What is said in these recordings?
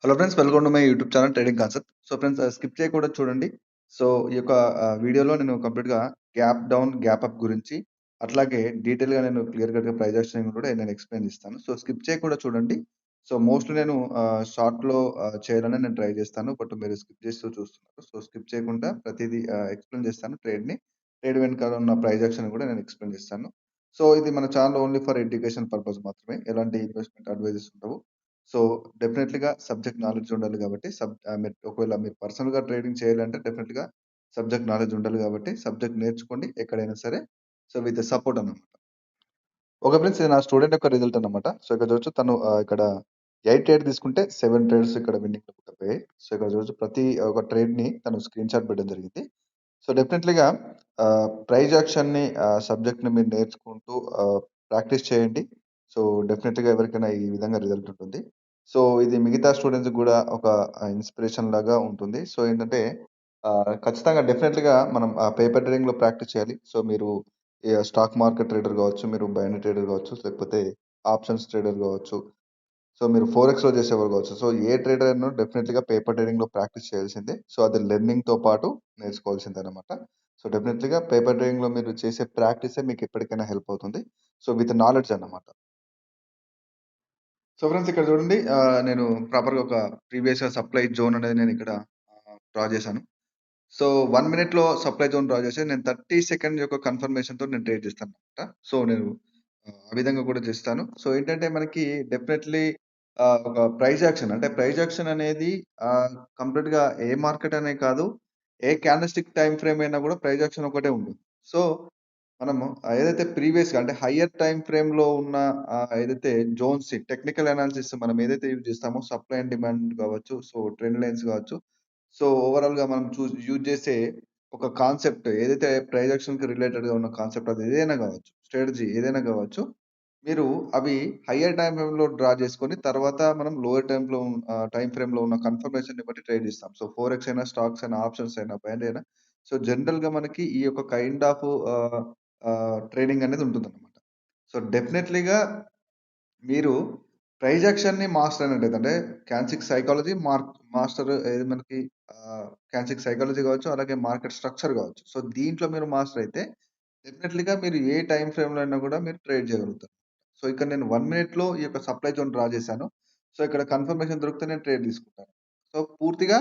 Hello friends, welcome to my YouTube channel trading concept. So friends, skip చేయకుండా చూడండి. So ఈ యొక్క వీడియోలో నేను కంప్లీట్‌గా గ్యాప్ డౌన్, గ్యాప్ అప్ గురించి, అట్లాగే డీటెయిల్‌గా నేను క్లియర్ కట్‌గా ప్రైస్ యాక్షన్ కూడా నేను ఎక్స్‌ప్లెయిన్ ఇస్తాను. సో స్కిప్ చేయకుండా చూడండి. సో మోస్ట్‌లీ నేను షార్ట్‌లో చేయాలని నేను ట్రై చేస్తాను. బట్ మీరు స్కిప్ చేస్తూ చూస్తున్నారు. సో స్కిప్ చేయకుండా ప్రతీదీ ఎక్స్‌ప్లెయిన్ చేస్తాను ట్రేడ్‌ని. ట్రేడ్ వెనకాల ఉన్న ప్రైస్ యాక్షన్ కూడా నేను ఎక్స్‌ప్లెయిన్ చేస్తాను. సో ఇది మన channel only for education purpose మాత్రమే. ఎలాంటి ఇన్వెస్ట్‌మెంట్ అడ్వైజెస్ ఉండవు. సో డెఫినెట్‌లీగా సబ్జెక్ట్ నాలెడ్జ్ ఉండాలి గాబట్టి, మీరు ఒకవేళ మీరు పర్సనల్‌గా ట్రేడింగ్ చేయాలంటే డెఫినెట్‌లీగా సబ్జెక్ట్ నాలెడ్జ్ ఉండాలి గాబట్టి, సబ్జెక్ట్ నేర్చుకోండి ఎక్కడైనా సరే. సో విత్ సపోర్ట్ అన్నమాట. ఓకే ఫ్రెండ్స్, ఇది నా స్టూడెంట్ యొక్క రిజల్ట్ అన్నమాట. సో ఇక్కడ చూడొచ్చు తను ఇక్కడ 8 ట్రేడ్ తీసుకుంటే 7 ట్రేడ్స్ ఇక్కడ విన్నింగ్ అయిపోయాయి. సో ఇక్కడ చూడొచ్చు ప్రతి ఒక ట్రేడ్‌ని తను స్క్రీన్‌షాట్ పెట్టడం జరిగింది. సో డెఫినెట్‌లీగా ప్రైజ్ యాక్షన్‌ని సబ్జెక్ట్‌ని మీరు నేర్చుకుంటూ ప్రాక్టీస్ చేయండి. సో డెఫినెట్‌గా ఎవరికైనా ఈ విధంగా రిజల్ట్ ఉంటుంది. సో ఇది మిగతా స్టూడెంట్స్‌కి గూడా ఒక ఇన్‌స్పిరేషన్ లాగా ఉంటుంది. సో ఏంటంటే ఖచ్చితంగా డెఫినెట్‌లీగా మనం పేపర్ ట్రేడింగ్‌లో ప్రాక్టీస్ చేయాలి. సో మీరు స్టాక్ మార్కెట్ ట్రేడర్ గావచ్చు, మీరు బైనరీ ట్రేడర్ గావచ్చు, లేకపోతే ఆప్షన్స్ ట్రేడర్ గావచ్చు. సో మీరు ఫోరెక్స్‌లో చేసేవారు కావచ్చు. సో ఏ ట్రేడర్ అయినా డెఫినెట్‌లీగా పేపర్ ట్రేడింగ్‌లో ప్రాక్టీస్ చేయాల్సిందే. సో అది లెర్నింగ్‌తో పాటు నేర్చుకోవాల్సిందనమాట. సో డెఫినెట్‌లీగా పేపర్ ట్రేడింగ్‌లో మీరు చేసే ప్రాక్టీసే మీకు ఎప్పటికైనా హెల్ప్ అవుతుంది. సో విత్ నాలెడ్జ్ అన్నమాట. సో ఫ్రెండ్స్, ఇక్కడ చూడండి, నేను ప్రాపర్‌గా ఒక ప్రీవియస్‌గా సప్లై జోన్ అనేది నేను ఇక్కడ డ్రా చేశాను. సో 1 మినిట్‌లో సప్లై జోన్ డ్రా చేసి నేను 30 సెకండ్ యొక్క కన్ఫర్మేషన్‌తో నేను ట్రేడ్ చేస్తానన్నమాట. సో నేను ఆ విధంగా కూడా చేస్తాను. సో ఏంటంటే మనకి డెఫినెట్‌లీ ఒక ప్రైస్ యాక్షన్ అంటే ప్రైస్ యాక్షన్ అనేది కంప్లీట్‌గా ఏ మార్కెట్ అనే కాదు. ఏ క్యాండెల్‌స్టిక్ టైమ్ ఫ్రేమ్ అయినా కూడా ప్రైస్ యాక్షన్ ఒకటే ఉంటుంది. సో మనము ఏదైతే ప్రీవియస్‌గా అంటే హైయర్ టైమ్ ఫ్రేమ్‌లో ఉన్న ఏదైతే జోన్స్ టెక్నికల్ అనాలిసిస్ మనం ఏదైతే యూజ్ చేస్తామో సప్లై అండ్ డిమాండ్ కావచ్చు. సో ట్రెండ్ లైన్స్ కావచ్చు. సో ఓవరాల్‌గా మనం యూజ్ చేసే ఒక కాన్సెప్ట్ ఏదైతే ప్రైస్ యాక్షన్‌కి రిలేటెడ్‌గా ఉన్న కాన్సెప్ట్ అది ఏదైనా కావచ్చు. స్ట్రాటజీ ఏదైనా కావచ్చు. మీరు అవి హైయర్ టైమ్ ఫ్రేమ్‌లో డ్రా చేసుకొని తర్వాత మనం లోయర్ టైమ్ ఫ్రేమ్‌లో ఉన్న కన్ఫర్మేషన్‌ని బట్టి ట్రేడ్ చేస్తాం. సో ఫోరెక్స్ అయినా, స్టాక్స్ అయినా, ఆప్షన్స్ అయినా, బైనరీ అయినా. సో జనరల్‌గా మనకి ఈ యొక్క కైండ్ ఆఫ్ ట్రేడింగ్ అనేది ఉంటుందన్నమాట. సో డెఫినెట్‌లీగా మీరు ప్రైజ్ యాక్షన్‌ని మాస్టర్ అయినట్టయితే అంటే క్యాన్సిక్ సైకాలజీ మాస్టర్ ఏది మనకి క్యాన్సిక్ సైకాలజీ కావచ్చు, అలాగే మార్కెట్ స్ట్రక్చర్ కావచ్చు. సో దీంట్లో మీరు మాస్టర్ అయితే డెఫినెట్‌లీగా మీరు ఏ టైమ్ ఫ్రేమ్‌లో అయినా కూడా మీరు ట్రేడ్ చేయగలుగుతారు. సో ఇక్కడ నేను 1 మినిట్‌లో ఈ యొక్క సప్లై జోన్ డ్రా చేశాను. సో ఇక్కడ కన్ఫర్మేషన్ దొరికితే నేను ట్రేడ్ తీసుకుంటాను. సో పూర్తిగా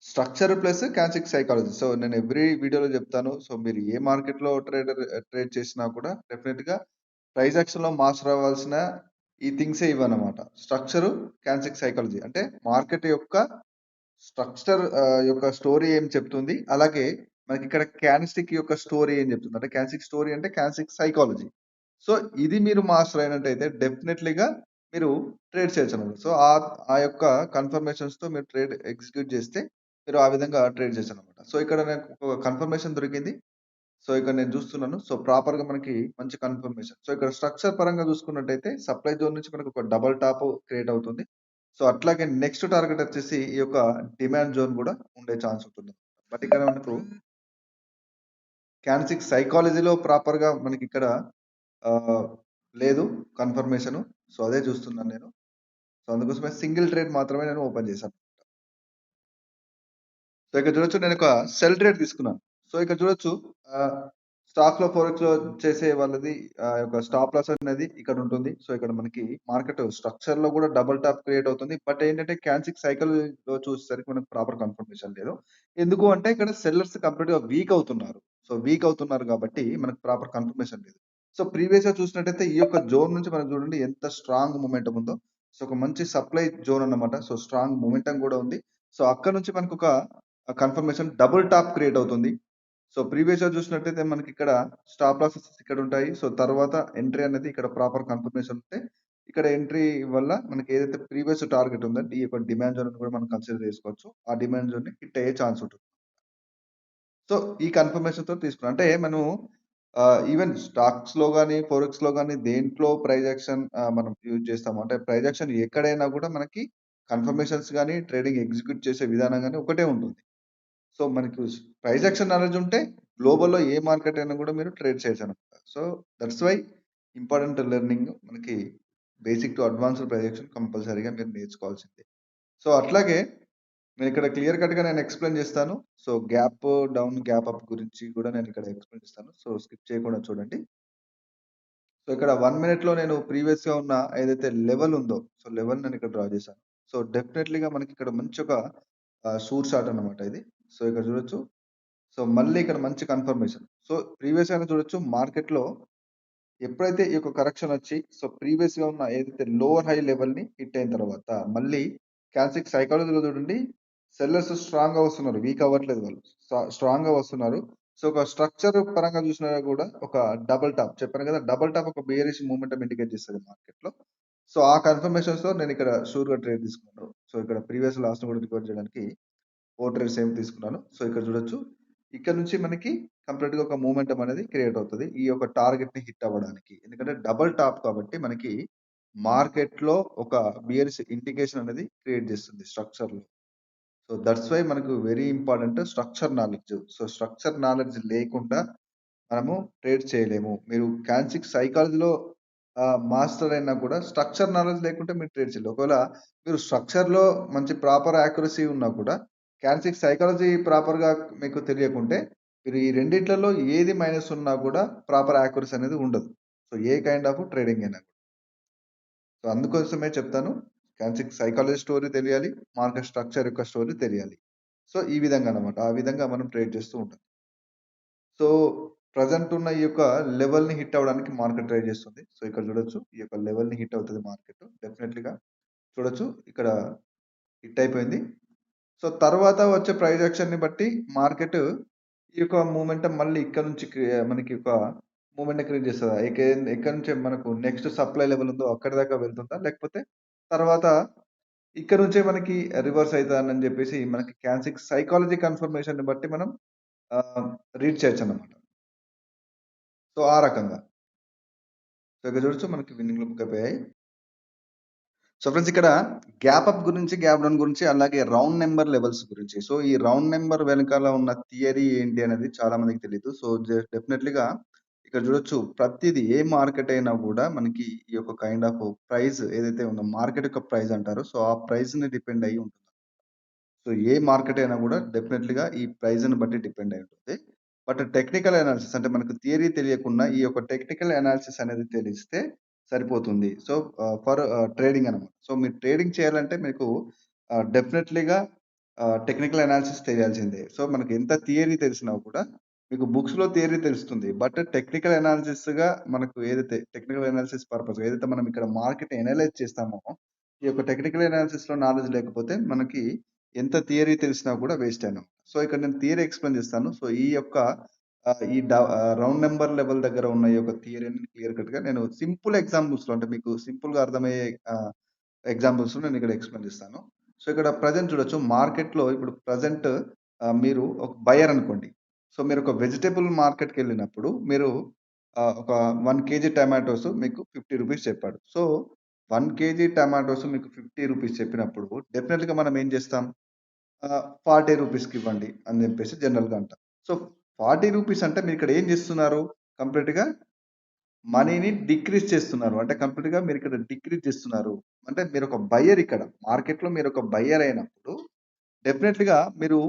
స్ట్రక్చర్ ప్లస్ క్యాన్సిక్ సైకాలజీ. సో నేను ఎవ్రీ వీడియోలో చెప్తాను. సో మీరు ఏ మార్కెట్‌లో ట్రేడ్ చేసినా కూడా డెఫినిట్‌గా ప్రైస్ యాక్షన్‌లో మాస్టర్ అవ్వాల్సిన ఈ థింగ్సే ఇవన్నమాట. స్ట్రక్చరు, క్యాన్సిక్ సైకాలజీ. అంటే మార్కెట్ యొక్క స్ట్రక్చర్ యొక్క స్టోరీ ఏం చెప్తుంది? అలాగే మనకిక్కడ క్యాన్‌స్టిక్ యొక్క స్టోరీ ఏం చెప్తుంది? అంటే క్యాన్‌స్టిక్ స్టోరీ అంటే క్యాన్‌స్టిక్ సైకాలజీ. సో ఇది మీరు మాస్టర్ అయినట్టయితే డెఫినెట్‌లీగా మీరు ట్రేడ్ చేయొచ్చనమాట. సో ఆ యొక్క కన్ఫర్మేషన్స్‌తో మీరు ట్రేడ్ ఎగ్జిక్యూట్ చేస్తే మీరు ఆ విధంగా ట్రేడ్ చేయొచ్చనమాట. సో ఇక్కడ నాకు ఒక కన్ఫర్మేషన్ దొరికింది. సో ఇక్కడ నేను చూస్తున్నాను. సో ప్రాపర్‌గా మనకి మంచి కన్ఫర్మేషన్. సో ఇక్కడ స్ట్రక్చర్ పరంగా చూసుకున్నట్టయితే సప్లై జోన్ నుంచి మనకు ఒక డబుల్ టాప్ క్రియేట్ అవుతుంది. సో అట్లాగే నెక్స్ట్ టార్గెట్ వచ్చేసి ఈ యొక్క డిమాండ్ జోన్ కూడా ఉండే ఛాన్స్ ఉంటుంది. బట్ ఇక్కడ మనకు క్యాన్సిక్ సైకాలజీలో ప్రాపర్‌గా మనకిక్కడ ఆహ్, లేదు కన్ఫర్మేషను. సో అదే చూస్తున్నాను నేను. సో అందుకోసమే సింగిల్ ట్రేడ్ మాత్రమే నేను ఓపెన్ చేశాను. సో ఇక్కడ చూడొచ్చు, నేనొక సెల్ ట్రేడ్ తీసుకున్నాను. సో ఇక్కడ చూడొచ్చు, ఆహ్, స్టాక్‌లో, ఫోరెక్స్‌లో చేసే వాళ్ళది యొక్క స్టాప్ లాస్ అనేది ఇక్కడ ఉంటుంది. సో ఇక్కడ మనకి మార్కెట్ స్ట్రక్చర్‌లో కూడా డబుల్ టాప్ క్రియేట్ అవుతుంది. బట్ ఏంటంటే క్యాన్సిక్ సైకిల్‌లో చూసేసరికి మనకు ప్రాపర్ కన్ఫర్మేషన్ లేదు. ఎందుకు అంటే ఇక్కడ సెల్లర్స్ కంప్లీట్‌గా వీక్ అవుతున్నారు. సో వీక్ అవుతున్నారు కాబట్టి మనకు ప్రాపర్ కన్ఫర్మేషన్ లేదు. సో ప్రీవియస్‌గా చూసినట్టయితే ఈ యొక్క జోన్ నుంచి మనం చూడండి ఎంత స్ట్రాంగ్ మొమెంటం ఉందో. సో ఒక మంచి సప్లై జోన్ అన్నమాట. సో స్ట్రాంగ్ మొమెంటం కూడా ఉంది. సో అక్కడి నుంచి మనకొక కన్ఫర్మేషన్ డబుల్ టాప్ క్రియేట్ అవుతుంది. సో ప్రీవియస్‌గా చూసినట్టయితే మనకిక్కడ స్టాప్ లాసెస్ ఇక్కడుంటాయి. సో తర్వాత ఎంట్రీ అనేది ఇక్కడ ప్రాపర్ కన్ఫర్మేషన్ ఉంటే, ఇక్కడ ఎంట్రీ వల్ల మనకి ఏదైతే ప్రీవియస్ టార్గెట్ ఉందంటే, ఈ యొక్క డిమాండ్ జోన్‌ని కూడా మనం కన్సిడర్ చేసుకోవచ్చు. ఆ డిమాండ్ జోన్‌ని హిట్ అయ్యే ఛాన్స్ ఉంటుంది. సో ఈ కన్ఫర్మేషన్‌తో తీసుకున్నాం. అంటే మనం ఈవెన్ స్టాక్స్‌లో గాని, ఫోరెక్స్‌లో గాని దేంట్లో ప్రైస్ యాక్షన్ మనం యూజ్ చేస్తాము. అంటే ప్రైస్ యాక్షన్ ఎక్కడైనా కూడా మనకి కన్ఫర్మేషన్స్ గాని, ట్రేడింగ్ ఎగ్జిక్యూట్ చేసే విధానం గాని ఒకటే ఉంటుంది. సో మనకు ప్రైస్ యాక్షన్ నాలెడ్జ్ ఉంటే గ్లోబల్‌లో ఏ మార్కెట్ అయినా కూడా మీరు ట్రేడ్ చేయొచ్చనమాట. So that's why important learning మనకి basic to advanced price action కంపల్సరీగా మీరు నేర్చుకోవాల్సిందే. సో, అట్లాగే నేనిక్కడ క్లియర్ కట్‌గా నేను ఎక్స్‌ప్లెయిన్ చేస్తాను. So, gap down, gap up గురించి కూడా నేనిక్కడ ఎక్స్‌ప్లెయిన్ చేస్తాను. సో, స్కిప్ చేయకుండా చూడండి. సో, ఇక్కడ 1 మినిట్‌లో నేను ప్రీవియస్‌గా ఉన్న ఏదైతే లెవెల్ ఉందో, సో, లెవెల్ నేనిక్కడ డ్రా చేశాను. సో, డెఫినైట్‌లీగా మనకిక్కడ మంచి ఒక షూర్ షాట్ అన్నమాట ఇది. సో, ఇక్కడ చూడొచ్చు. సో, మళ్ళీ ఇక్కడ మంచి కన్ఫర్మేషన్. సో, ప్రీవియస్‌గానే చూడొచ్చు మార్కెట్‌లో ఎప్పుడైతే ఈ యొక్క కరెక్షన్ వచ్చి సో, ప్రీవియస్‌గా ఉన్న ఏదైతే లోవర్ హై లెవెల్‌ని హిట్ అయిన తర్వాత మళ్ళీ క్యాసిక్ సైకాలజీలో చూడండి సెల్లర్స్ స్ట్రాంగ్‌గా వస్తున్నారు. వీక్ అవ్వట్లేదు వాళ్ళు. స్ట్రాంగ్‌గా వస్తున్నారు. సో, ఒక స్ట్రక్చర్ పరంగా చూసినా కూడా ఒక డబుల్ టాప్ చెప్పాను కదా! డబుల్ టాప్ ఒక బేరిష్ మూవ్‌మెంటం ఇండికేట్ చేస్తది మార్కెట్‌లో. సో, ఆ కన్ఫర్మేషన్స్‌తో నేనిక్కడ షూర్‌గా ట్రేడ్ తీసుకున్నాను. సో, ఇక్కడ ప్రీవియస్ లాస్‌ని కూడా రికవర్ చేయడానికి 4 ట్రేడ్స్ సేమ్ తీసుకున్నాను. సో, ఇక్కడ చూడొచ్చు. ఇక్కడ నుంచి మనకి కంప్లీట్‌గా ఒక మూవ్‌మెంటం అనేది క్రియేట్ అవుతది. ఈ యొక్క టార్గెట్‌ని హిట్ అవ్వడానికి. ఎందుకంటే డబుల్ టాప్ కాబట్టి మనకి మార్కెట్‌లో ఒక బియరిష్ ఇండికేషన్ అనేది క్రియేట్ చేస్తుంది స్ట్రక్చర్‌లో. సో, దట్స్ వై మనకు very important structure knowledge. So, structure knowledge లేకుండా మనము ట్రేడ్ చేయలేము. మీరు కాన్సిక్ సైకాలజీలో మాస్టర్ అయినా కూడా స్ట్రక్చర్ నాలెడ్జ్ లేకుంటే మీరు ట్రేడ్ చేయలేరు. ఒకవేళ మీరు స్ట్రక్చర్‌లో మంచి ప్రాపర్ యాక్యురసీ ఉన్నా కూడా కాన్సిక్ సైకాలజీ ప్రాపర్‌గా మీకు తెలియకుంటే మీరు ఈ రెండిట్లలో ఏది మైనస్ ఉన్నా కూడా ప్రాపర్ యాక్యురసీ అనేది ఉండదు. So, A kind of trading అయినా. సో, అందుకోసమే చెప్తాను. కాన్సిక్ సైకాలజీ స్టోరీ తెలియాలి. మార్కెట్ స్ట్రక్చర్ యొక్క స్టోరీ తెలియాలి. సో, ఈ విధంగా అన్నమాట. ఆ విధంగా మనం ట్రేడ్ చేస్తూ ఉంటాం. సో, ప్రెజెంట్ ఉన్న ఈ యొక్క లెవెల్‌ని హిట్ అవ్వడానికి మార్కెట్ ట్రై చేస్తుంది. సో, ఇక్కడ చూడొచ్చు. ఈ యొక్క లెవెల్‌ని హిట్ అవుతది మార్కెట్. డెఫినైట్‌లీగా చూడొచ్చు. ఇక్కడ హిట్ అయిపోయింది. సో, తర్వాత వచ్చే ప్రైస్ యాక్షన్‌ని బట్టి మార్కెట్ ఈ యొక్క మూవ్‌మెంటం మళ్ళీ ఇక్కడ నుంచి మనకి ఒక మూవ్‌మెంట్‌ని క్రియేట్ చేస్తదా? ఎక్కడి నుంచి మనకు నెక్స్ట్ సప్లై లెవెల్ ఉందో అక్కడి దాకా వెళ్తుందా? లేకపోతే తర్వాత ఇక్కడ నుంచే మనకి రివర్స్ అయితదని చెప్పేసి మనకి కాన్సిక్ సైకాలజీ కన్ఫర్మేషన్‌ని బట్టి మనం రీడ్ చేయొచ్చన్నమాట. సో, ఆ రకంగా. సో, ఇక్కడ చూడొచ్చు మనకి విన్నింగ్‌లు బుక్ అయిపోయాయి. సో, ఫ్రెండ్స్ ఇక్కడ గ్యాప్ అప్ గురించి, గ్యాప్ డౌన్ గురించి అలాగే రౌండ్ నంబర్ లెవెల్స్ గురించి. సో, ఈ రౌండ్ నంబర్ వెనకాల ఉన్న థియరీ ఏంటి అనేది చాలా మందికి తెలీదు. సో, డెఫినైట్‌లీగా ఇక్కడ చూడొచ్చు. ప్రతిది ఏ మార్కెట్ అయినా గూడా మనకి ఈ యొక్క కైండ్ ఆఫ్ ప్రైస్ ఏదైతే ఉందో మార్కెట్ యొక్క ప్రైస్ అంటారో. సో, ఆ ప్రైస్‌ని డిపెండ్ అయ్యి ఉంటుంది. సో, ఏ మార్కెట్ అయినా గూడా డెఫినైట్‌లీగా ఈ ప్రైస్‌ని బట్టి డిపెండ్ అయి ఉంటుంది. బట్ టెక్నికల్ అనాలిసిస్ అంటే మనకు థియరీ తెలియకుండా ఈ యొక్క టెక్నికల్ అనాలిసిస్ అనేది తెలిస్తే సరిపోతుంది. సో, ఫర్ ట్రేడింగ్ అన్నమాట. సో, మీరు ట్రేడింగ్ చేయాలంటే మీకు డెఫినైట్‌లీగా టెక్నికల్ అనాలిసిస్ తెలియాల్సిందే. సో, మనకు ఎంత థియరీ తెలిసినా కూడా మీకు బుక్స్‌లో థియరీ తెలుస్తుంది. బట్ టెక్నికల్ అనాలిసిస్‌గా మనకు ఏదైతే టెక్నికల్ అనాలిసిస్ పర్పస్ ఏదైతే మనం ఇక్కడ మార్కెట్ అనలైజ్ చేస్తామో, ఈ యొక్క టెక్నికల్ అనాలిసిస్‌లో నాలెడ్జ్ లేకపోతే మనకి ఎంత థియరీ తెలిసినా కూడా వేస్టే అన్నమాట. సో, ఇక్కడ నేను థియరీ ఎక్స్‌ప్లెయిన్ చేస్తాను. సో, ఈ యొక్క రౌండ్ నంబర్ లెవెల్ దగ్గర ఉన్న ఈ యొక్క థియరీని క్లియర్ కట్‌గా నేను సింపుల్ ఎగ్జాంపుల్స్‌లో అంటే మీకు సింపుల్‌గా అర్థమయ్యే ఎగ్జాంపుల్స్‌లో నేనిక్కడ ఎక్స్‌ప్లెయిన్ చేస్తాను. సో, ఇక్కడ ప్రెజెంట్ చూడొచ్చు మార్కెట్‌లో ఇప్పుడు ప్రెజెంట్ మీరు ఒక బయర్ అనుకోండి. సో, మీరొక వెజిటబుల్ మార్కెట్‌కెళ్ళినప్పుడు మీరు ఒక 1 కేజీ టమాటోస్ మీకు రూ. 50 చెప్పాడు. సో, 1 కేజీ టమాటోస్ మీకు రూ. 50 చెప్పినప్పుడు డెఫినెట్‌గా మనం ఏం చేస్తాం? 40 రూపీస్‌కి ఇవ్వండి అని చెప్పేసి జనరల్‌గా అంటాం. సో, 40 రూపీస్ అంటే మీరిక్కడ ఏం చేస్తున్నారు? కంప్లీట్‌గా మనీని డిక్రీజ్ చేస్తున్నారు. అంటే కంప్లీట్‌గా మీరిక్కడ డిక్రీజ్ చేస్తున్నారు. అంటే మీరొక బయర్ ఇక్కడ. మార్కెట్‌లో మీరొక బయర్ అయినప్పుడు డెఫినైట్‌లీగా మీరు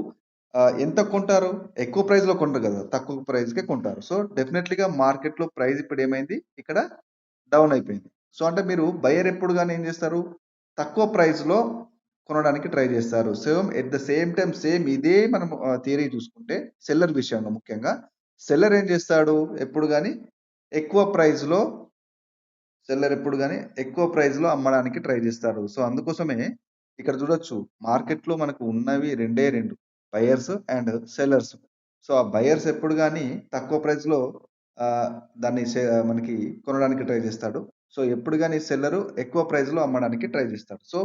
ఎంత కొంటారు? ఎక్కువ ప్రైస్‌లో కొనరు గదా! తక్కువ ప్రైస్‌కే కొంటారు. సో, డెఫినైట్‌లీగా మార్కెట్‌లో ప్రైస్ ఇప్పుడేమైంది? ఇక్కడ డౌన్ అయిపోయింది. సో, అంటే మీరు బయర్ ఎప్పుడు గాని ఏం చేస్తారు? తక్కువ ప్రైస్‌లో కొనడానికి ట్రై చేస్తారు. ఎట్ ద సేమ్ టైమ్ ఇదే మనం థియరీ చూసుకుంటే సెల్లర్ విషయంలో ముఖ్యంగా సెల్లర్ ఏం చేస్తాడు? ఎప్పుడు గాని ఎక్కువ ప్రైస్‌లో సెల్లర్ ఎప్పుడు గాని ఎక్కువ ప్రైస్‌లో అమ్మడానికి ట్రై జేస్తాడు. సో, అందుకోసమే ఇక్కడ చూడొచ్చు మార్కెట్‌లో మనకు ఉన్నవి రెండే 2 బయర్స్ అండ్ సెల్లర్స్. సో, ఆ బయర్స్ ఎప్పుడు గాని తక్కువ ప్రైస్‌లో దాన్ని మనకి కొనడానికి ట్రై జేస్తాడు. సో, ఎప్పుడు గాని సెల్లరు ఎక్కువ ప్రైస్‌లో అమ్మడానికి ట్రై జేస్తాడు. సో,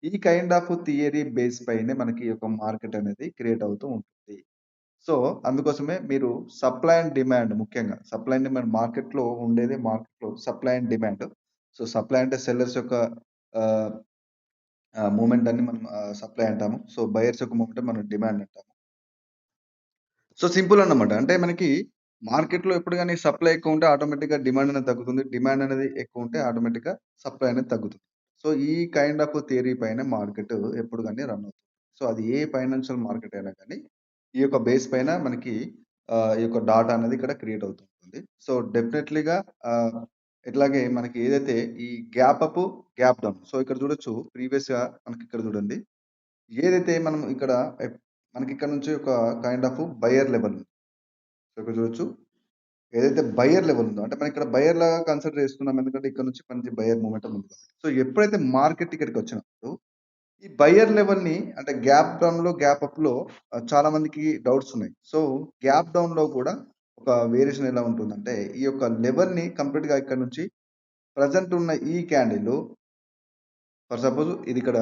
ఈ కైండ్ ఆఫ్ థియరీ బేస్ పైనే మనకి ఈ యొక్క మార్కెట్ అనేది క్రియేట్ అవుతూ ఉంటుంది. సో, అందుకోసమే మీరు సప్లై అండ్ డిమాండ్ ముఖ్యంగా సప్లై అండ్ డిమాండ్ మార్కెట్‌లో ఉండేదే మార్కెట్‌లో supply and demand. So, supply అంటే సెల్లర్స్ యొక్క ఆహ్, మూవ్‌మెంట్ అని మనం సప్లై అంటాము. సో, బయర్స్ యొక్క మూవ్‌మెంట్ మనం డిమాండ్ అంటాము. సో, సింపుల్ అన్నమాట. అంటే మనకి మార్కెట్‌లో ఎప్పుడు గాని సప్లై ఎక్కువ ఉంటే ఆటోమేటిక్‌గా డిమాండ్ అనేది తగ్గుతుంది. డిమాండ్ అనేది ఎక్కువ ఉంటే ఆటోమేటిక్‌గా సప్లై అనేది తగ్గుతుంది. సో, ఈ కైండ్ ఆఫ్ థియరీ పైన మార్కెట్ ఎప్పుడు గాని రన్ అవుతుంది. సో, అది ఏ ఫైనాన్షియల్ మార్కెట్ అయినా గాని, ఈ యొక్క బేస్ పైన మనకి ఈ యొక్క డాటా అనేది ఇక్కడ క్రియేట్ అవుతూ ఉంటుంది. సో, డెఫినెట్‌లీగా ఆహ్, ఇట్లాగే మనకి ఏదైతే ఈ gap up, gap down. So, ఇక్కడ చూడొచ్చు ప్రీవియస్‌గా మనకిక్కడ చూడండి. ఏదైతే మనం ఇక్కడ మనకిక్కడ నుంచి ఒక కైండ్ ఆఫ్ బయర్ లెవెల్ ఉంది. సో, ఇక్కడ చూడొచ్చు. ఏదైతే బయర్ లెవెల్ ఉందో అంటే మనం ఇక్కడ బయర్ లాగా కన్సిడర్ చేసుకున్నాం. ఎందుకంటే ఇక్కడ నుంచి మనకి బయర్ మొమెంటం ఉంది కాబట్టి. సో, ఎప్పుడైతే మార్కెట్ ఇక్కడికొచ్చినప్పుడు ఈ బయర్ లెవెల్‌ని అంటే గ్యాప్ డౌన్‌లో, గ్యాప్ అప్‌లో చాలా మందికి డౌట్స్ ఉన్నాయి. సో, గ్యాప్ డౌన్‌లో కూడా ఒక వేరియేషన్ ఎలా ఉంటుందంటే, ఈ యొక్క లెవెల్‌ని కంప్లీట్‌గా ఇక్కడ నుంచి ప్రెజెంట్ ఉన్న ఈ క్యాండిల్ ఫర్ సపోజ్ ఇది ఇక్కడ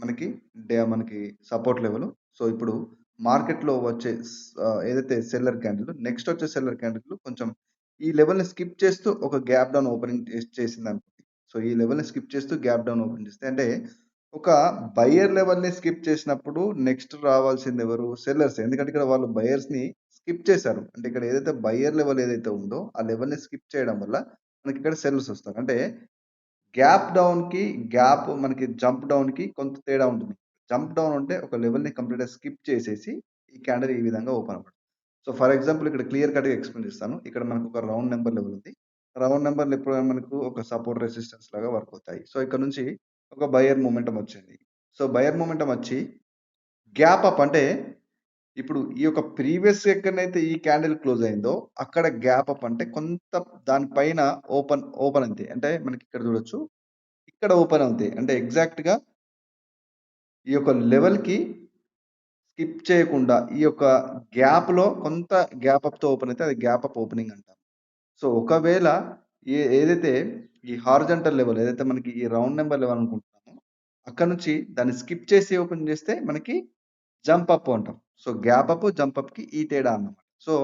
మనకి మనకి సపోర్ట్ లెవెల్. సో, ఇప్పుడు మార్కెట్‌లో వచ్చే ఏదైతే సెల్లర్ క్యాండిల్ నెక్స్ట్ వచ్చే సెల్లర్ క్యాండిల్ కొంచెం ఈ లెవెల్‌ని స్కిప్ చేస్తూ ఒక గ్యాప్ డౌన్ ఓపెనింగ్ చేసిందనుకోండి. సో, ఈ లెవెల్‌ని స్కిప్ చేస్తూ గ్యాప్ డౌన్ ఓపెన్ చేస్తే అంటే ఒక బయర్ లెవెల్‌ని స్కిప్ చేసినప్పుడు నెక్స్ట్ రావాల్సింది ఎవరు? సెల్లర్సే. ఎందుకంటే ఇక్కడ వాళ్ళు బయర్స్‌ని స్కిప్ చేశారు. అంటే ఇక్కడ ఏదైతే బయర్ లెవెల్ ఏదైతే ఉందో ఆ లెవెల్‌ని స్కిప్ చేయడం వల్ల మనకి ఇక్కడ సెల్లర్స్ వస్తారు. అంటే గ్యాప్ డౌన్‌కి, మనకి జంప్ డౌన్‌కి కొంత తేడా ఉంటుంది. జంప్ డౌన్ అంటే ఒక లెవెల్‌ని కంప్లీట్‌గా స్కిప్ చేసేసి ఈ క్యాండిల్ ఈ విధంగా ఓపెన్ అవ్వడం. సో, ఫర్ ఎగ్జాంపుల్ ఇక్కడ క్లియర్ కట్‌గా ఎక్స్‌ప్లెయిన్ చేస్తాను. ఇక్కడ మనకు ఒక రౌండ్ నంబర్ లెవెల్ ఉంది. రౌండ్ నంబర్‌లు ఎప్పుడైనా మనకు ఒక సపోర్ట్ రెసిస్టెన్స్ లాగా వర్క్ అవుతాయి. సో, ఇక్కడ నుంచి ఒక బయర్ మొమెంటం వచ్చింది. సో, బయర్ మొమెంటం వచ్చి గ్యాప్ అప్ అంటే ఇప్పుడు ఈ యొక్క ప్రీవియస్ ఎక్కడనైతే ఈ క్యాండిల్ క్లోజ్ అయిందో అక్కడ గ్యాప్ అప్ అంటే కొంత దాని పైన ఓపెన్ అంతే. అంటే మనకి ఇక్కడ చూడొచ్చు. ఇక్కడ ఓపెన్ అవుతాయి. అంటే ఎగ్జాక్ట్‌గా ఈ యొక్క లెవెల్‌కి స్కిప్ చేయకుండా ఈ యొక్క గ్యాప్‌లో కొంత గ్యాప్ అప్‌తో ఓపెన్ అయితే అది గ్యాప్ అప్ ఓపెనింగ్ అంటాం. సో, ఒకవేళ ఏదైతే ఈ హారిజాంటల్ లెవెల్ ఏదైతే మనకి ఈ రౌండ్ నంబర్ లెవెల్ అనుకుంటున్నామో, అక్కడ నుంచి దాన్ని స్కిప్ చేసి ఓపెన్ చేస్తే మనకి జంప్ అప్ అంటాం. సో, గ్యాప్ అప్, జంప్ అప్‌కి ఈ తేడా అన్నమాట. సో,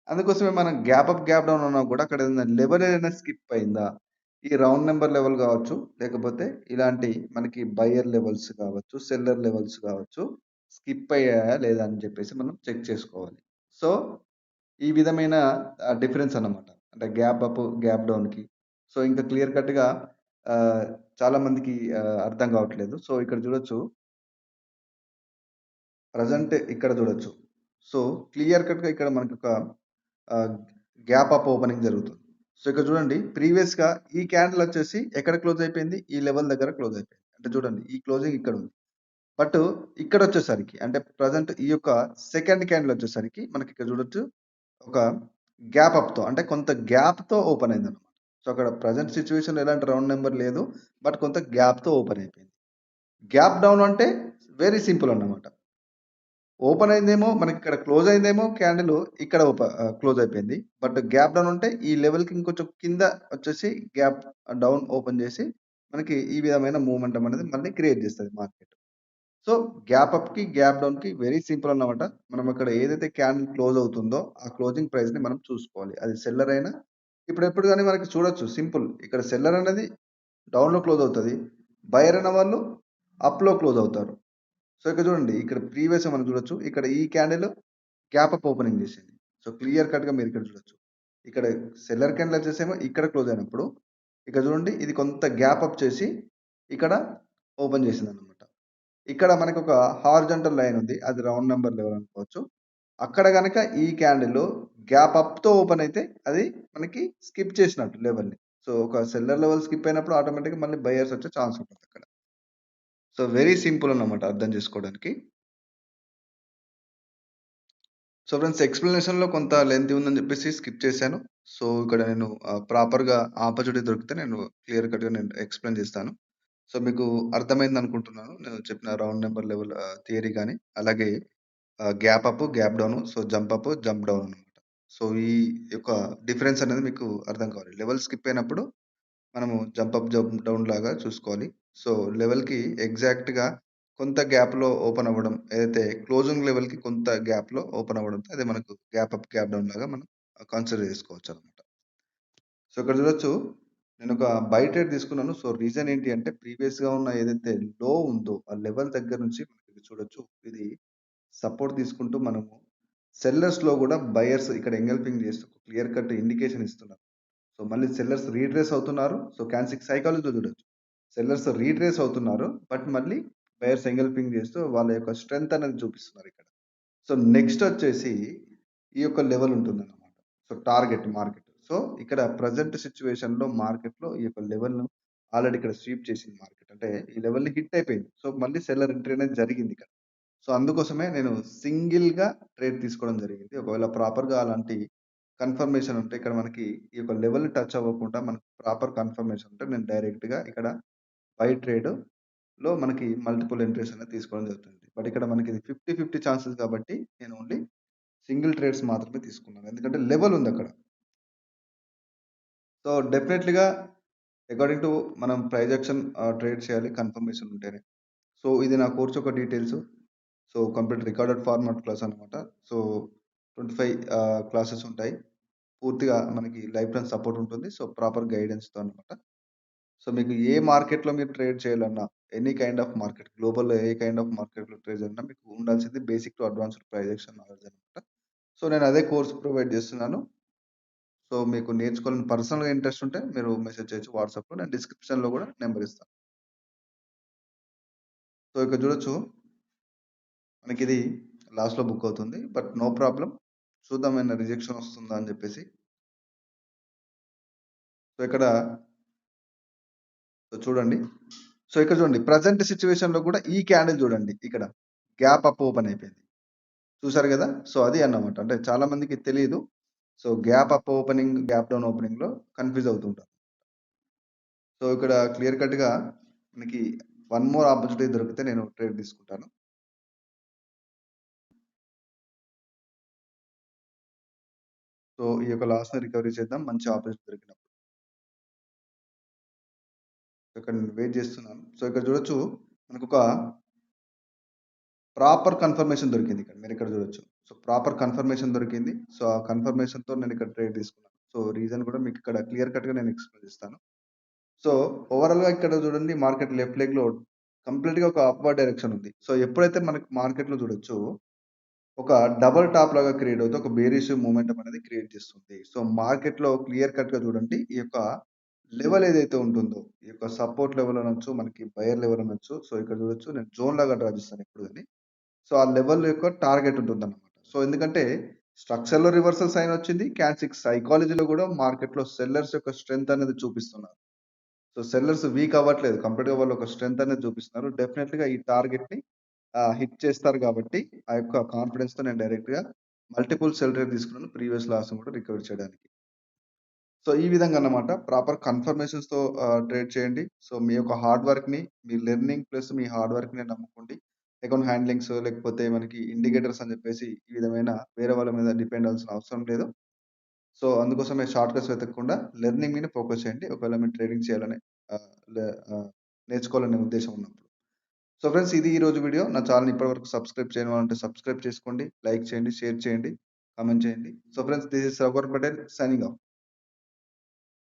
అందుకోసమే మనం గ్యాప్ అప్, గ్యాప్ డౌన్ అన్నా కూడా అక్కడ ఏదైనా లెవెల్ ఏదైనా స్కిప్ అయిందా? ఈ రౌండ్ నంబర్ లెవెల్ కావచ్చు, లేకపోతే ఇలాంటి మనకి బయర్ లెవెల్స్ కావచ్చు, సెల్లర్ లెవెల్స్ కావచ్చు, స్కిప్ అయ్యాయా లేదా అని చెప్పేసి మనం చెక్ చేసుకోవాలి. సో, ఈ విధమైన డిఫరెన్స్ అన్నమాట. అంటే గ్యాప్ అప్, గ్యాప్ డౌన్‌కి. సో, ఇంకా క్లియర్ కట్‌గా ఆహ్, చాలా మందికి అర్థం కావట్లేదు. సో, ఇక్కడ చూడొచ్చు. ప్రెజెంట్ ఇక్కడ చూడొచ్చు. సో, క్లియర్ కట్‌గా ఇక్కడ మనకొక ఆహ్, గ్యాప్ అప్ ఓపెనింగ్ జరుగుతుంది. సో, ఇక్కడ చూడండి ప్రీవియస్‌గా ఈ క్యాండిల్ వచ్చేసి ఎక్కడ క్లోజ్ అయిపోయింది? ఈ లెవెల్ దగ్గర క్లోజ్ అయిపోయింది. అంటే చూడండి ఈ క్లోజింగ్ ఇక్కడ ఉంది. బట్ ఇక్కడొచ్చేసరికి అంటే ప్రెజెంట్ ఈ యొక్క సెకండ్ క్యాండిల్ వచ్చేసరికి మనకి ఇక్కడ చూడొచ్చు ఒక గ్యాప్ అప్‌తో అంటే కొంత గ్యాప్‌తో ఓపెన్ అయిందన్నమాట. సో, అక్కడ ప్రెజెంట్ సిట్యుయేషన్‌లో ఎలాంటి రౌండ్ నంబర్ లేదు. బట్ కొంత గ్యాప్‌తో ఓపెన్ అయిపోయింది. గ్యాప్ డౌన్ అంటే వెరీ సింపుల్ అన్నమాట. ఓపెన్ అయిందేమో మనకిక్కడ క్లోజ్ అయిందేమో క్యాండిల్ ఇక్కడ క్లోజ్ అయిపోయింది. బట్ గ్యాప్ డౌన్ ఉంటే ఈ లెవెల్‌కి ఇంకొంచెం కింద వచ్చేసి గ్యాప్ డౌన్ ఓపెన్ చేసి మనకి ఈ విధమైన మూవ్‌మెంటం అనేది మళ్ళీ క్రియేట్ చేస్తది మార్కెట్. సో, గ్యాప్ అప్‌కి, గ్యాప్ డౌన్‌కి వెరీ సింపుల్ అన్నమాట. మనం అక్కడ ఏదైతే క్యాండిల్ క్లోజ్ అవుతుందో ఆ క్లోజింగ్ ప్రైస్‌ని మనం చూసుకోవాలి. అది సెల్లర్ అయినా ఎప్పుడు గాని మనకి చూడొచ్చు సింపుల్. ఇక్కడ సెల్లర్ అనేది డౌన్‌లో క్లోజ్ అవుతది. బయర్ అనే వాళ్ళు అప్‌లో క్లోజ్ అవుతారు. సో, ఇక్కడ చూడండి. ఇక్కడ ప్రీవియస్‌గా మనం చూడొచ్చు. ఇక్కడ ఈ క్యాండిల్ గ్యాప్ అప్ ఓపెనింగ్ చేసింది. సో, క్లియర్ కట్‌గా మీరు ఇక్కడ చూడొచ్చు. ఇక్కడ సెల్లర్ క్యాండిల్ వచ్చేసేమో ఇక్కడ క్లోజ్ అయినప్పుడు, ఇక్కడ చూడండి ఇది కొంత గ్యాప్ అప్ చేసి ఇక్కడ ఓపెన్ చేసిందన్నమాట. ఇక్కడ మనకొక హారిజాంటల్ లైన్ ఉంది. అది రౌండ్ నంబర్ లెవెల్ అనుకోవచ్చు. అక్కడ గనక ఈ క్యాండిల్ గ్యాప్ అప్‌తో ఓపెన్ అయితే అది మనకి స్కిప్ చేసినట్టు లెవెల్‌ని. సో, ఒక సెల్లర్ లెవెల్ స్కిప్ అయినప్పుడు ఆటోమేటిక్‌గా మళ్ళీ బయర్స్ వచ్చే ఛాన్స్ ఉంటదక్కడ. సో, వెరీ సింపుల్ అన్నమాట అర్థం చేసుకోవడానికి. సో, ఫ్రెండ్స్ ఎక్స్‌ప్లనేషన్‌లో కొంత లెంతీ ఉందని చెప్పేసి స్కిప్ చేశాను. సో, ఇక్కడ నేను ప్రాపర్‌గా ఆపర్చునిటీ దొరికితే నేను క్లియర్ కట్‌గా నేను ఎక్స్‌ప్లెయిన్ చేస్తాను. సో, మీకు అర్థమైందనుకుంటున్నాను. నేను చెప్పిన రౌండ్ నంబర్ లెవెల్ థియరీ గాని, అలాగే gap up, gap down, so, jump up, jump down అనమాట. సో, ఈ యొక్క డిఫరెన్స్ అనేది మీకు అర్థం కావాలి. లెవెల్ స్కిప్ అయినప్పుడు మనము జంప్ అప్, జంప్ డౌన్ లాగా చూసుకోవాలి. సో, లెవెల్‌కి ఎగ్జాక్ట్‌గా కొంత గ్యాప్‌లో ఓపెన్ అవ్వడం. ఏదైతే క్లోజింగ్ లెవెల్‌కి కొంత గ్యాప్‌లో ఓపెన్ అవ్వడం. అదే మనకు గ్యాప్ అప్, గ్యాప్ డౌన్ లాగా మనం కన్సిడర్ చేసుకోవచ్చనమాట. సో, ఇక్కడ చూడొచ్చు. నేనొక బై ట్రేడ్ తీసుకున్నాను. సో, రీజన్ ఏంటి అంటే ప్రీవియస్‌గా ఉన్న ఏదైతే లో ఉందో ఆ లెవెల్ దగ్గర నుంచి మనకి చూడొచ్చు. ఇది సపోర్ట్ తీసుకుంటూ మనము సెల్లర్స్‌లో గూడా బయర్స్ ఇక్కడ ఎంగల్ఫింగ్ చేస్తూ క్లియర్ కట్ ఇండికేషన్ ఇస్తున్నారు. సో, మళ్ళీ సెల్లర్స్ రీట్రేస్ అవుతున్నారు. సో, క్యాన్సిక్ సైకాలజీలో చూడొచ్చు. సెల్లర్స్ రీట్రేస్ అవుతున్నారు. బట్ మళ్ళీ బయర్స్ ఎంగల్పింగ్ చేస్తూ వాళ్ళ యొక్క స్ట్రెంత్ అనేది చూపిస్తున్నారు ఇక్కడ. సో, నెక్స్ట్ వచ్చేసి ఈ యొక్క లెవెల్ ఉంటుందన్నమాట. So, target market. సో, ఇక్కడ ప్రెజెంట్ సిట్యుయేషన్‌లో మార్కెట్‌లో ఈ యొక్క లెవెల్‌ను ఆల్రెడీ ఇక్కడ స్వీప్ చేసింది మార్కెట్. అంటే ఈ లెవెల్‌ని హిట్ అయిపోయింది. సో, మళ్ళీ సెల్లర్ ఎంట్రీ అనేది జరిగిందిక్కడ. సో, అందుకోసమే నేను సింగిల్‌గా ట్రేడ్ తీసుకోవడం జరిగింది. ఒకవేళ ప్రాపర్‌గా అలాంటి కన్ఫర్మేషన్ ఉంటే ఇక్కడ మనకి ఈ యొక్క లెవెల్‌ని టచ్ అవ్వకుండా మనకు ప్రాపర్ కన్ఫర్మేషన్ ఉంటే నేను డైరెక్ట్‌గా ఇక్కడ బై ట్రేడ్‌లో మనకి మల్టిపుల్ ఎంట్రీస్ అనేది తీసుకోవడం జరుగుతుంది. బట్ ఇక్కడ మనకి ఇది 50, 50 ఛాన్సెస్ కాబట్టి నేను ఓన్లీ సింగిల్ ట్రేడ్స్ మాత్రమే తీసుకున్నాను. ఎందుకంటే లెవెల్ ఉందక్కడ. సో, డెఫినెట్‌లీగా అకార్డింగ్ టు మనం ప్రైస్ యాక్షన్ ట్రేడ్ చేయాలి కన్ఫర్మేషన్ ఉంటేనే. సో, ఇది నా కోర్స్ యొక్క details. So, complete recorded format class అనమాట. సో, 25 క్లాసెస్ ఉంటాయి. పూర్తిగా మనకి లైఫ్ టైమ్ సపోర్ట్ ఉంటుంది. సో, ప్రాపర్ గైడెన్స్‌తో అనమాట. సో, మీకు ఏ మార్కెట్‌లో మీరు ట్రేడ్ చేయాలన్నా, ఎనీ కైండ్ ఆఫ్ మార్కెట్ గ్లోబల్‌లో ఏ కైండ్ ఆఫ్ మార్కెట్‌లో ట్రేడ్ చేయాలన్నా మీకు ఉండాల్సింది basic to advanced price action knowledge అనమాట. సో, నేను అదే కోర్స్ ప్రొవైడ్ చేస్తున్నాను. సో, మీకు నేర్చుకోవాలని పర్సనల్‌గా ఇంట్రెస్ట్ ఉంటే మీరు మెసేజ్ చేయొచ్చు వాట్సాప్‌లో. నేను డిస్క్రిప్షన్‌లో గూడా నంబర్ ఇస్తాను. సో, ఇక్కడ చూడొచ్చు మనకిది లాస్ట్‌లో బుక్ అవుతుంది. But no problem. చూద్దాం ఏమైనా రిజెక్షన్ వస్తుందా అని జెప్పేసి. సో, ఇక్కడ సో, చూడండి. సో, ఇక్కడ చూడండి ప్రెజెంట్ సిట్యుయేషన్‌లో గూడా ఈ క్యాండిల్ చూడండి ఇక్కడ. గ్యాప్ అప్ ఓపెన్ అయిపోయింది. చూసారు గదా! సో, అది అన్నమాట. అంటే చాలా మందికి తెలీదు. So, gap up opening, gap down ఓపెనింగ్‌లో కన్‌ఫ్యూజ్ అవుతుంటారు. సో, ఇక్కడ క్లియర్ కట్‌గా మనకి వన్ మోర్ ఆపర్చునిటీ దొరికితే నేను ట్రేడ్ తీసుకుంటాను. సో, ఈ యొక్క లాస్‌ని రికవరీ చేద్దాం మంచి ఆపర్చునిటీ దొరికినప్పుడు. ఇక్కడ నేను వెయిట్ చేస్తున్నాను. సో, ఇక్కడ చూడొచ్చు మనకొక ప్రాపర్ కన్ఫర్మేషన్ దొరికింది ఇక్కడ. మీరిక్కడ చూడొచ్చు. సో, ప్రాపర్ కన్ఫర్మేషన్ దొరికింది. సో, ఆ కన్ఫర్మేషన్‌తో నేనిక్కడ ట్రేడ్ తీసుకున్నాను. సో, రీజన్ కూడా మీకిక్కడ క్లియర్ కట్‌గా నేను ఎక్స్‌ప్లెయిన్ చేస్తాను. సో, ఓవరాల్‌గా ఇక్కడ చూడండి మార్కెట్ లెఫ్ట్ లెగ్‌లో కంప్లీట్‌గా ఒక అప్‌వర్డ్ డైరెక్షన్ ఉంది. సో, ఎప్పుడైతే మనకి మార్కెట్‌లో చూడొచ్చు ఒక డబుల్ టాప్ లాగా క్రియేట్ అవుతే ఒక బేరిష్ మూవ్‌మెంటమ్ అనేది క్రియేట్ చేస్తుంది. సో, మార్కెట్‌లో క్లియర్ కట్‌గా చూడండి ఈ యొక్క లెవెల్ ఏదైతే ఉంటుందో, ఈ యొక్క సపోర్ట్ లెవెల్ అనొచ్చు, మనకి బయర్ లెవెల్ అనొచ్చు. సో, ఇక్కడ చూడొచ్చు నేను జోన్ లాగా డ్రా చేస్తాను ఎప్పుడు గాని. సో, ఆ లెవెల్ యొక్క టార్గెట్ ఉంటుందన్నమాట. సో, ఎందుకంటే స్ట్రక్చర్‌లో రివర్సల్ సైన్ వచ్చింది. క్యాండ్‌స్టిక్ సైకాలజీలో కూడా మార్కెట్‌లో సెల్లర్స్ యొక్క స్ట్రెంత్ అనేది చూపిస్తున్నారు. సో, సెల్లర్స్ వీక్ అవ్వట్లేదు. కంప్లీట్‌గా వాళ్ళు ఒక స్ట్రెంత్ అనేది చూపిస్తున్నారు. డెఫినెట్‌లీగా ఈ టార్గెట్‌ని హిట్ చేస్తారు కాబట్టి, ఆ యొక్క కాన్ఫిడెన్స్‌తో నేను డైరెక్ట్‌గా మల్టిపుల్ సెల్ ట్రేడ్ తీసుకున్నాను. ప్రీవియస్ లాస్‌ని కూడా రికవర్ చేయడానికి. సో, ఈ విధంగా అన్నమాట. ప్రాపర్ కన్ఫర్మేషన్స్‌తో ట్రేడ్ చేయండి. సో, మీ యొక్క హార్డ్ వర్క్‌ని, మీ లెర్నింగ్ ప్లస్ మీ హార్డ్ వర్క్‌ని నమ్ముకోండి. అకౌంట్ హ్యాండ్లింగ్స్ లేకపోతే మనకి ఇండికేటర్స్ అని చెప్పేసి ఈ విధమైన వేరే వాళ్ళ మీద డిపెండ్ అవ్వాల్సిన అవసరం లేదు. సో, అందుకోసమే షార్ట్‌కట్స్ వెతకకుండా లెర్నింగ్ మీద ఫోకస్ చేయండి. ఒకవేళ మీరు ట్రేడింగ్ చేయాలని ఆహ్, లే ఆహ్, నేర్చుకోవాలనే ఉద్దేశ్యం ఉన్నప్పుడు. సో, ఫ్రెండ్స్ ఇది ఈరోజు వీడియో. నా ఛానెల్‌ని ఇప్పటివరకు సబ్స్క్రైబ్ చేయని వాళ్ళుంటే సబ్స్క్రైబ్ చేసుకోండి. లైక్ చేయండి, షేర్ చేయండి, కామెంట్ చేయండి. సో, ఫ్రెండ్స్ దిస్ ఈస్ రఘువర్ పటేల్ సైనింగ్ ఆఫ్.